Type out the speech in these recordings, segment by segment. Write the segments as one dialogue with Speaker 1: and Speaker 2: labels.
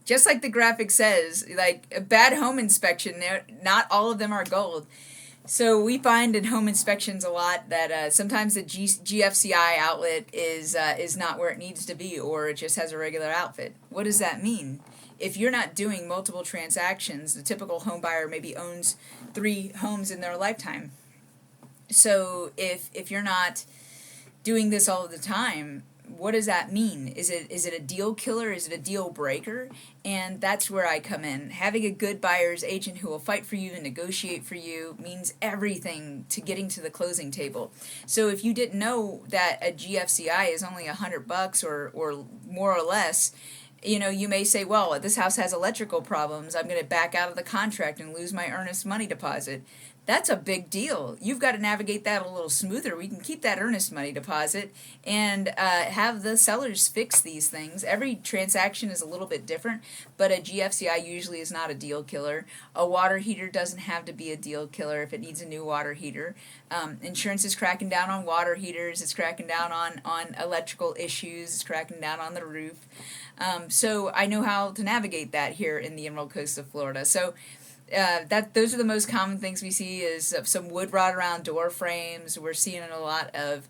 Speaker 1: just like the graphic says, like a bad home inspection, not all of them are gold. So we find in home inspections a lot that sometimes the GFCI outlet is not where it needs to be, or it just has a regular outfit. What does that mean? If you're not doing multiple transactions, the typical home buyer maybe owns 3 homes in their lifetime. So if you're not doing this all the time, what does that mean? Is it a deal killer? Is it a deal breaker? And that's where I come in. Having a good buyer's agent who will fight for you and negotiate for you means everything to getting to the closing table. So if you didn't know that a GFCI is only $100 or more or less, you may say, well, this house has electrical problems. I'm going to back out of the contract and lose my earnest money deposit. That's a big deal. You've got to navigate that a little smoother. We can keep that earnest money deposit and have the sellers fix these things. Every transaction is a little bit different, but a GFCI usually is not a deal killer. A water heater doesn't have to be a deal killer if it needs a new water heater. Insurance is cracking down on water heaters. It's cracking down on electrical issues. It's cracking down on the roof. So I know how to navigate that here in the Emerald Coast of Florida. So those are the most common things we see is some wood rot around door frames. We're seeing a lot of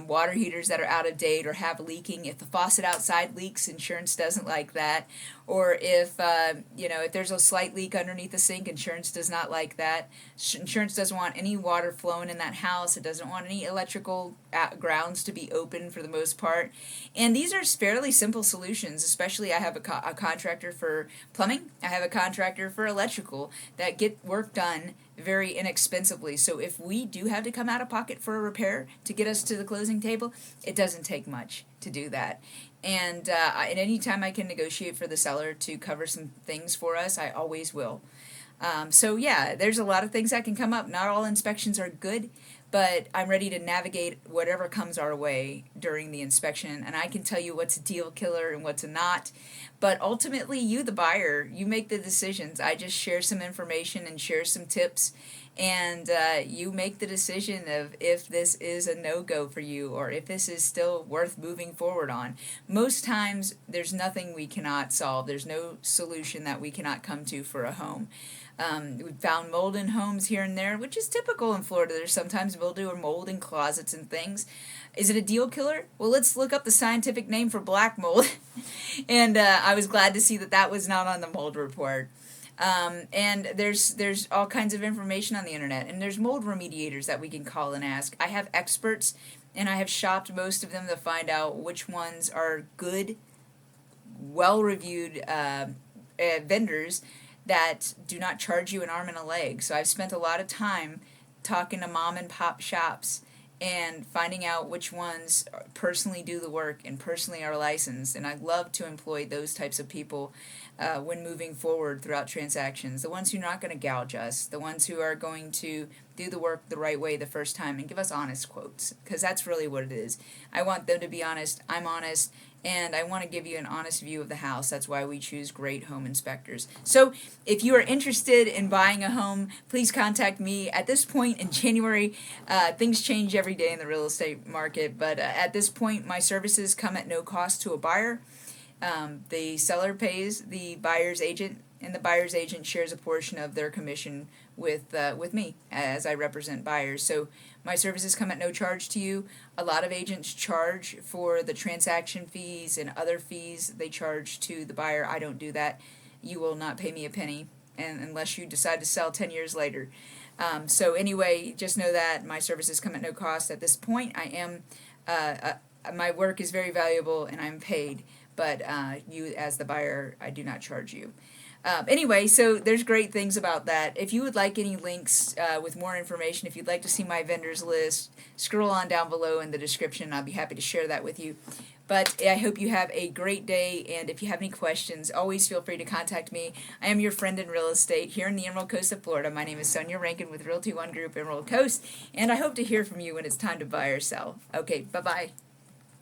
Speaker 1: water heaters that are out of date or have leaking. If the faucet outside leaks, insurance doesn't like that. Or if there's a slight leak underneath the sink, insurance does not like that. Insurance doesn't want any water flowing in that house. It doesn't want any electrical grounds to be open for the most part. And these are fairly simple solutions, especially I have a contractor for plumbing. I have a contractor for electrical that get work done very inexpensively. So if we do have to come out of pocket for a repair to get us to the closing table, it doesn't take much to do that. And any time I can negotiate for the seller to cover some things for us, I always will. So yeah, there's a lot of things that can come up. Not all inspections are good, but I'm ready to navigate whatever comes our way during the inspection, and I can tell you what's a deal killer and what's a not. But ultimately, you, the buyer, you make the decisions. I just share some information and share some tips, and you make the decision of if this is a no-go for you or if this is still worth moving forward on. Most times, there's nothing we cannot solve. There's no solution that we cannot come to for a home. We've found mold in homes here and there, which is typical in Florida. There's sometimes mildew or mold in closets and things. Is it a deal killer? Well, let's look up the scientific name for black mold. And I was glad to see that was not on the mold report. And there's all kinds of information on the internet, and there's mold remediators that we can call and ask. I have experts, and I have shopped most of them to find out which ones are good, well-reviewed vendors that do not charge you an arm and a leg. So I've spent a lot of time talking to mom and pop shops and finding out which ones personally do the work and personally are licensed. And I love to employ those types of people when moving forward throughout transactions. The ones who are not going to gouge us, the ones who are going to do the work the right way the first time and give us honest quotes, because that's really what it is. I want them to be honest, I'm honest, and I want to give you an honest view of the house. That's why we choose great home inspectors. So if you are interested in buying a home, please contact me. At this point in January, things change every day in the real estate market, but at this point, my services come at no cost to a buyer. The seller pays the buyer's agent, and the buyer's agent shares a portion of their commission with me as I represent buyers. So my services come at no charge to you. A lot of agents charge for the transaction fees and other fees they charge to the buyer. I don't do that. You will not pay me a penny, and unless you decide to sell 10 years later. So anyway, just know that my services come at no cost. At this point, I am my work is very valuable and I'm paid, but you as the buyer, I do not charge you. Anyway, so there's great things about that. If you would like any links with more information, if you'd like to see my vendors list, scroll on down below in the description. I'll be happy to share that with you. But I hope you have a great day, and if you have any questions, always feel free to contact me. I am your friend in real estate here in the Emerald Coast of Florida. My name is Sonja Rankin with Realty One Group Emerald Coast, and I hope to hear from you when it's time to buy or sell. Okay, bye-bye.